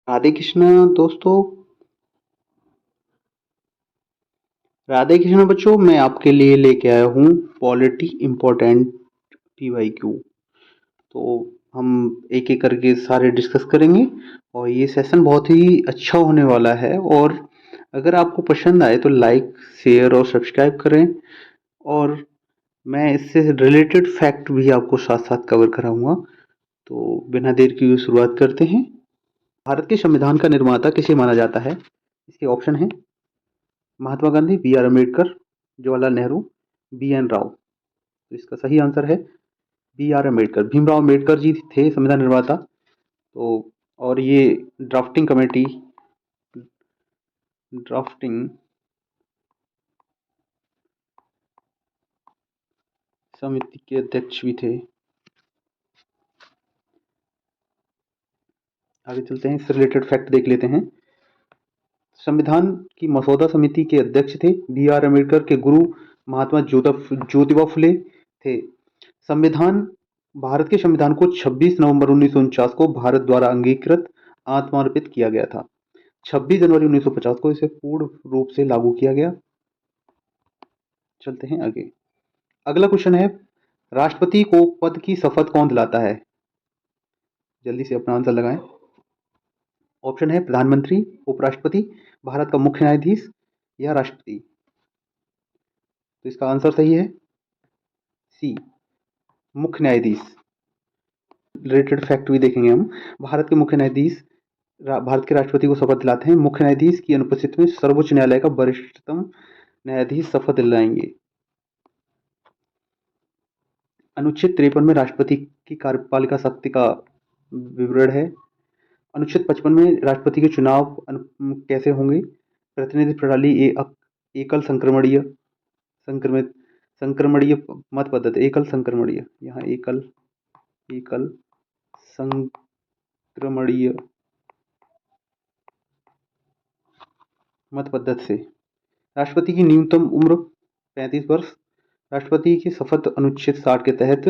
राधे कृष्ण दोस्तों। राधे कृष्ण बच्चों, मैं आपके लिए लेके आया हूँ पॉलिटी इम्पोर्टेंट PYQ। तो हम एक एक करके सारे डिस्कस करेंगे और ये सेशन बहुत ही अच्छा होने वाला है। और अगर आपको पसंद आए तो लाइक, शेयर और सब्सक्राइब करें। और मैं इससे रिलेटेड फैक्ट भी आपको साथ साथ कवर कराऊंगा। तो बिना देर किए हुए शुरुआत करते हैं। भारत के संविधान का निर्माता किसे माना जाता है? इसके ऑप्शन है महात्मा गांधी, B.R. अम्बेडकर, जवाहरलाल नेहरू, B.N. राव। तो इसका सही आंसर है B.R. अम्बेडकर। भीमराव अम्बेडकर जी थे संविधान निर्माता। तो और ये ड्राफ्टिंग कमेटी ड्राफ्टिंग समिति के अध्यक्ष भी थे। आगे चलते हैं, इससे रिलेटेड फैक्ट देख लेते हैं। संविधान की मसौदा समिति के अध्यक्ष थे B.R. अम्बेडकर के गुरु महात्मा ज्योतिबा फुले थे। संविधान भारत के संविधान को 26 नवंबर 1949 को भारत द्वारा अंगीकृत आत्मार्पित किया गया था। 26 जनवरी 1950 को इसे पूर्ण रूप से लागू किया गया। चलते हैं आगे। अगला क्वेश्चन है, राष्ट्रपति को पद की शपथ कौन दिलाता है? जल्दी से अपना आंसर लगाएं। ऑप्शन है प्रधानमंत्री, उपराष्ट्रपति, भारत का मुख्य न्यायाधीश या राष्ट्रपति। तो इसका आंसर सही है सी, मुख्य न्यायाधीश। रिलेटेड फैक्ट भी देखेंगे हम। भारत के मुख्य न्यायाधीश भारत के राष्ट्रपति को शपथ दिलाते हैं। मुख्य न्यायाधीश की अनुपस्थिति में सर्वोच्च न्यायालय का वरिष्ठतम न्यायाधीश शपथ दिलाएंगे। अनुच्छेद 53 में राष्ट्रपति की कार्यपालिका शक्ति का विवरण है। अनुच्छेद 55 में राष्ट्रपति के चुनाव कैसे होंगे? प्रतिनिधि प्रणाली एकल संक्रमणीय संक्रमित संक्रमणीय मत पद्धति, एकल संक्रमणीय, यहाँ एकल एकल संक्रमणीय मत पद्धति से। राष्ट्रपति की न्यूनतम उम्र 35 वर्ष। राष्ट्रपति की शपथ अनुच्छेद 60 के तहत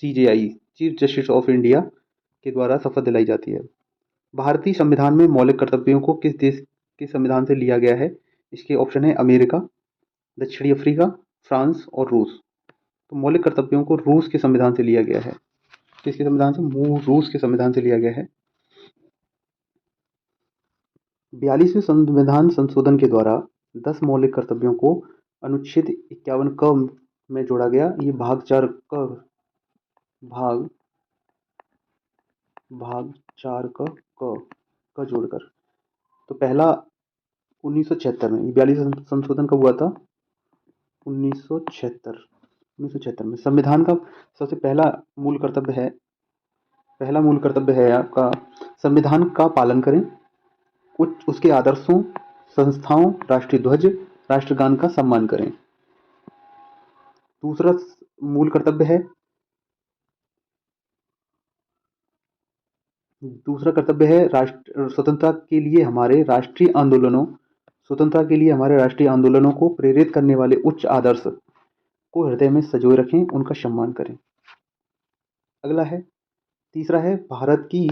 CJI, chief justice of India के द्वारा शपथ दिलाई जाती है। भारतीय संविधान में मौलिक कर्तव्यों को किस देश के संविधान से लिया गया है? इसके ऑप्शन है अमेरिका, दक्षिणी अफ्रीका, फ्रांस और रूस। तो मौलिक कर्तव्यों को रूस के संविधान से लिया गया है। किसके संविधान से? रूस के संविधान से लिया गया है। 42वें संविधान संशोधन के द्वारा 10 मौलिक कर्तव्यों को अनुच्छेद 51 क में जोड़ा गया। ये भाग 4 क जोड़कर। तो पहला 1976 में, 42 संशोधन कब हुआ था? 1976 में। संविधान का सबसे पहला मूल कर्तव्य है आपका संविधान का पालन करें, उसके आदर्शों, संस्थाओं, राष्ट्रीय ध्वज, राष्ट्रगान का सम्मान करें। दूसरा मूल कर्तव्य है स्वतंत्रता के लिए हमारे राष्ट्रीय आंदोलनों को प्रेरित करने वाले उच्च आदर्श को हृदय में संजोए रखें, उनका सम्मान करें। अगला है, तीसरा है भारत की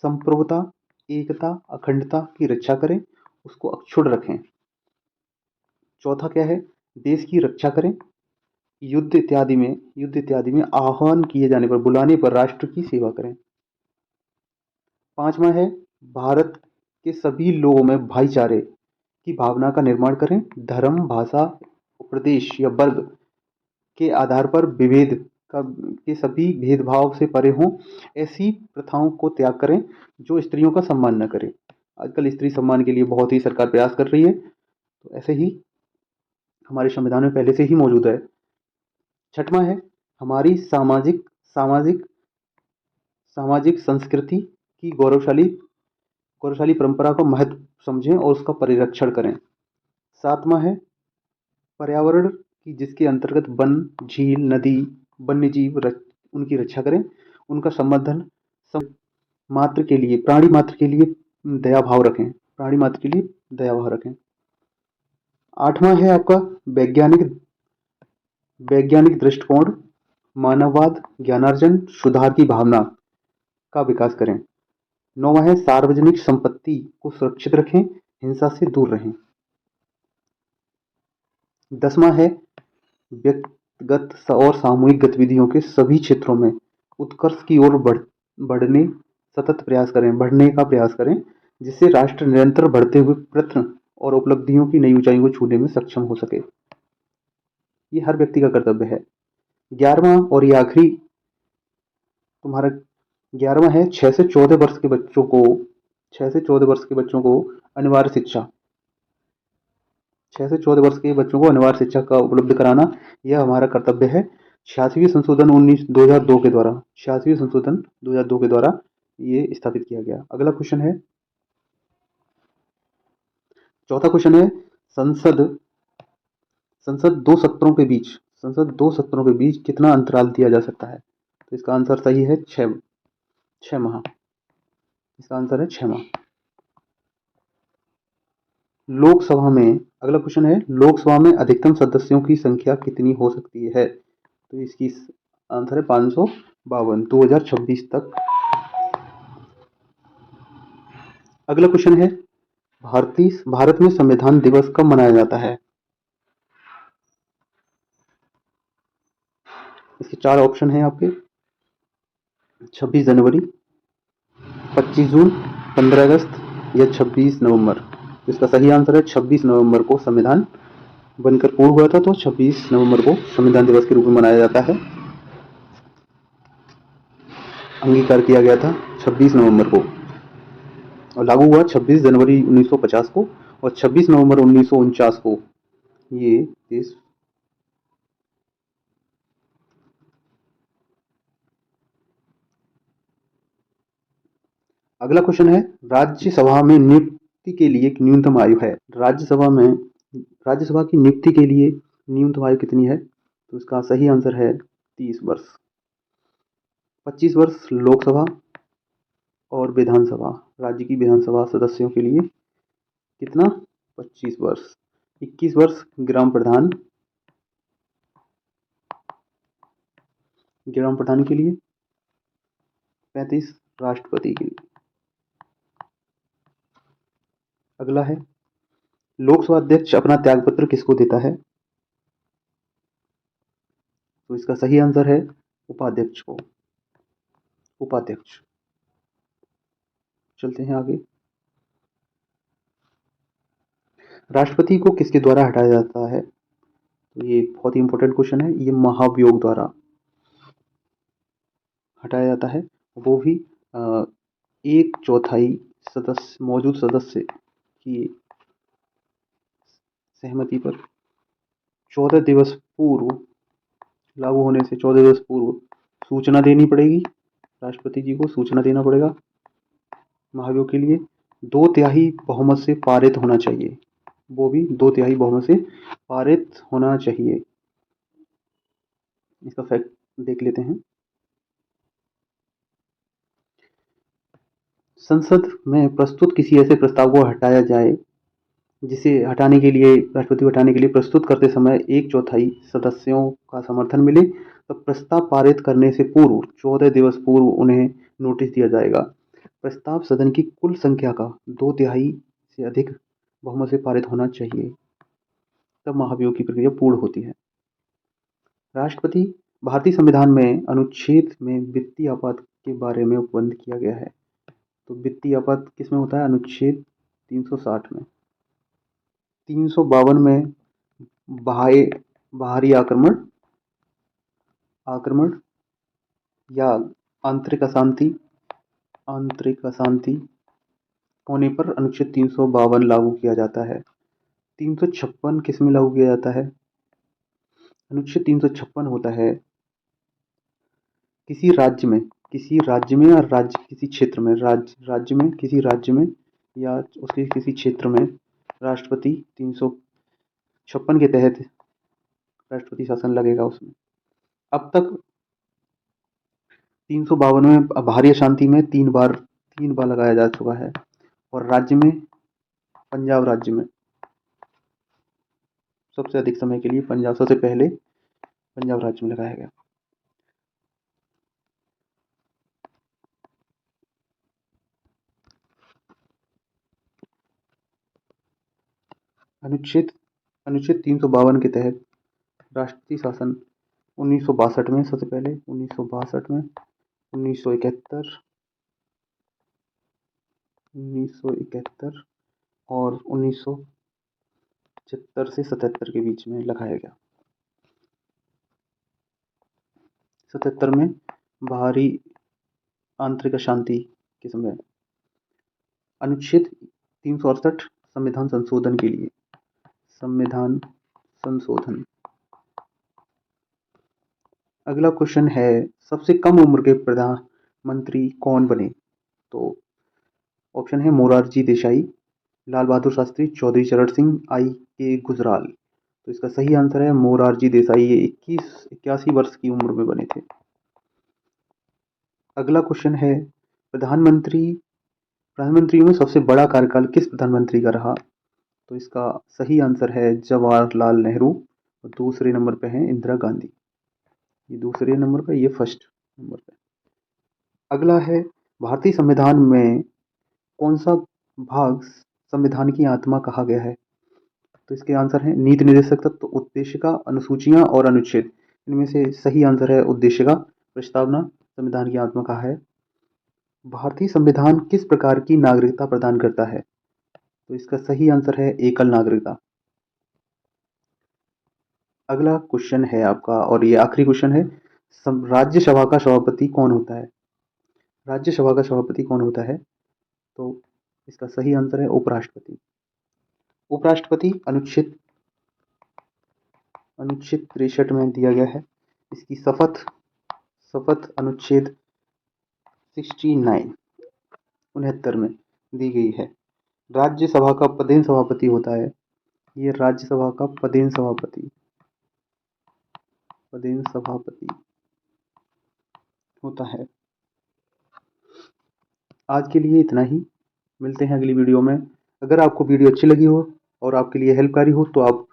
संप्रभुता, एकता, अखंडता की रक्षा करें, उसको अक्षुण्ण रखें। चौथा क्या है? देश की रक्षा करें, युद्ध इत्यादि में आह्वान किए जाने पर, बुलाने पर राष्ट्र की सेवा करें। पांचवा है भारत के सभी लोगों में भाईचारे की भावना का निर्माण करें, धर्म, भाषा, प्रदेश या वर्ग के आधार पर के सभी भेदभाव से परे हों, ऐसी प्रथाओं को त्याग करें जो स्त्रियों का सम्मान न करें। आजकल स्त्री सम्मान के लिए बहुत ही सरकार प्रयास कर रही है, तो ऐसे ही हमारे संविधान में पहले से ही मौजूद है। छठवां है हमारी सामाजिक सामाजिक संस्कृति की गौरवशाली परंपरा का महत्व समझें और उसका परिरक्षण करें। सातवां है पर्यावरण की, जिसके अंतर्गत वन, झील, नदी, वन्य जीव उनकी रक्षा करें, उनका संवर्धन प्राणी मात्र के लिए दया भाव रखें। आठवां है आपका वैज्ञानिक दृष्टिकोण, मानववाद, ज्ञानार्जन, सुधार की भावना का विकास करें। 9वां है सार्वजनिक संपत्ति को सुरक्षित रखें, हिंसा से दूर रहें। 10वां है व्यक्तिगत और सामूहिक गतिविधियों के सभी क्षेत्रों में उत्कर्ष की ओर बढ़ने सतत प्रयास करें, बढ़ने का प्रयास करें, जिससे राष्ट्र निरंतर बढ़ते हुए प्रयत्न और उपलब्धियों की नई ऊंचाइयों को छूने में सक्षम हो सके। ये हर व्यक्ति का कर्तव्य है। 11वां और ये आखिरी तुम्हारा 11वां है 6 से 14 वर्ष के बच्चों को अनिवार्य शिक्षा 6 से 14 वर्ष के बच्चों को अनिवार्य शिक्षा का उपलब्ध कराना, यह हमारा कर्तव्य है। 86वें संशोधन 2002 के द्वारा 86वें संशोधन 2002 के द्वारा ये स्थापित किया गया। अगला क्वेश्चन है, चौथा क्वेश्चन है, संसद संसद दो सत्रों के बीच कितना अंतराल दिया जा सकता है? तो इसका आंसर सही है 6 माह। इसका आंसर है 6 माह। लोकसभा में अगला क्वेश्चन है, लोकसभा में अधिकतम सदस्यों की संख्या कितनी हो सकती है? तो इसकी आंसर है 552 2026 तक। अगला क्वेश्चन है, भारत में संविधान दिवस कब मनाया जाता है? इसके 4 ऑप्शन हैं आपके, 26 जनवरी, 25 जून, 15 अगस्त या 26 नवंबर। तो इसका सही आंसर है 26 नवंबर को संविधान बनकर पूर्ण हुआ था, तो 26 नवंबर को संविधान दिवस के रूप में मनाया जाता है। अंगीकार किया गया था 26 नवंबर को और लागू हुआ 26 जनवरी 1950 को, और 26 नवंबर 1949 को ये देश अगला क्वेश्चन है, राज्यसभा में नियुक्ति के लिए न्यूनतम आयु है? राज्यसभा की नियुक्ति के लिए न्यूनतम आयु कितनी है? तो इसका सही आंसर है 30 वर्ष। 25 वर्ष लोकसभा और विधानसभा, राज्य की विधानसभा सदस्यों के लिए कितना? 25 वर्ष। 21 वर्ष ग्राम प्रधान के लिए, 35 राष्ट्रपति के लिए। अगला है, लोकसभा अध्यक्ष अपना त्यागपत्र किसको देता है? तो इसका सही आंसर है उपाध्यक्ष को। उपाध्यक्ष। चलते हैं आगे। राष्ट्रपति को किसके द्वारा हटाया जाता है? तो ये बहुत ही इंपॉर्टेंट क्वेश्चन है। ये महाभियोग द्वारा हटाया जाता है, वो भी 1/4 मौजूद सदस्य की सहमति पर 14 दिवस पूर्व, लागू होने से 14 दिवस पूर्व सूचना देनी पड़ेगी। राष्ट्रपति जी को सूचना देना पड़ेगा महाभियोग के लिए। 2/3 बहुमत से पारित होना चाहिए, वो भी 2/3 बहुमत से पारित होना चाहिए। इसका फैक्ट देख लेते हैं। संसद में प्रस्तुत किसी ऐसे प्रस्ताव को हटाया जाए जिसे हटाने के लिए राष्ट्रपति को हटाने के लिए प्रस्तुत करते समय 1/4 सदस्यों का समर्थन मिले, तो प्रस्ताव पारित करने से पूर्व 14 दिवस पूर्व उन्हें नोटिस दिया जाएगा। प्रस्ताव सदन की कुल संख्या का 2/3 से अधिक बहुमत से पारित होना चाहिए, तब महाभियोग की प्रक्रिया पूर्ण होती है। राष्ट्रपति भारतीय संविधान में अनुच्छेद में वित्तीय आपात के बारे में उपबंध किया गया है। तो वित्तीय आपात किसमें होता है? अनुच्छेद 360 में। 352 में बाहरी आक्रमण या आंतरिक अशांति होने पर अनुच्छेद 352 लागू किया जाता है। 356 किस में लागू किया जाता है? अनुच्छेद 356 होता है किसी राज्य में या किसी क्षेत्र में किसी राज्य में या उसके किसी क्षेत्र में राष्ट्रपति 356 के तहत राष्ट्रपति शासन लगेगा उसमें। अब तक 352 में बाहरी अशांति में 3 बार लगाया जा चुका है, और राज्य में पंजाब राज्य में सबसे अधिक समय के लिए सबसे पहले पंजाब राज्य में लगाया गया। अनुच्छेद अनुच्छेद 352 के तहत राष्ट्रीय शासन 1962 में, सबसे पहले 1962 में, 1971, 1971 और 1975 से 77 के बीच में लगाया गया। 77 में बाहरी आंतरिक अशांति के समय। अनुच्छेद 368 संविधान संशोधन के लिए। संविधान संशोधन। अगला क्वेश्चन है, सबसे कम उम्र के प्रधानमंत्री कौन बने? तो ऑप्शन है मोरारजी देसाई, लाल बहादुर शास्त्री, चौधरी चरण सिंह, आई.के. गुजराल। तो इसका सही आंसर है मोरारजी देसाई। ये 81 वर्ष की उम्र में बने थे। अगला क्वेश्चन है, प्रधानमंत्रियों में सबसे बड़ा कार्यकाल किस प्रधानमंत्री का रहा? तो इसका सही आंसर है जवाहरलाल नेहरू। और दूसरे नंबर पे है इंदिरा गांधी। ये दूसरे नंबर पे, ये फर्स्ट नंबर पे। अगला है, भारतीय संविधान में कौन सा भाग संविधान की आत्मा कहा गया है? तो इसके आंसर है नीति निर्देशक तत्व, उद्देशिका, अनुसूचियां और अनुच्छेद। इनमें से सही आंसर है उद्देशिका। प्रस्तावना संविधान की आत्मा कहा है। भारतीय संविधान किस प्रकार की नागरिकता प्रदान करता है? तो इसका सही आंसर है एकल नागरिकता। अगला क्वेश्चन है आपका, और ये आखिरी क्वेश्चन है, राज्यसभा का सभापति कौन होता है? राज्यसभा का सभापति कौन होता है? तो इसका सही आंसर है उपराष्ट्रपति। उपराष्ट्रपति अनुच्छेद 63 में दिया गया है। इसकी शपथ अनुच्छेद 69 में दी गई है। राज्यसभा का पदेन सभापति होता है, ये राज्यसभा का पदेन सभापति होता है। आज के लिए इतना ही, मिलते हैं अगली वीडियो में। अगर आपको वीडियो अच्छी लगी हो और आपके लिए हेल्पकारी हो तो आप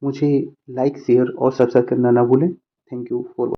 मुझे लाइक, शेयर और सब्सक्राइब करना ना भूलें। Thank you for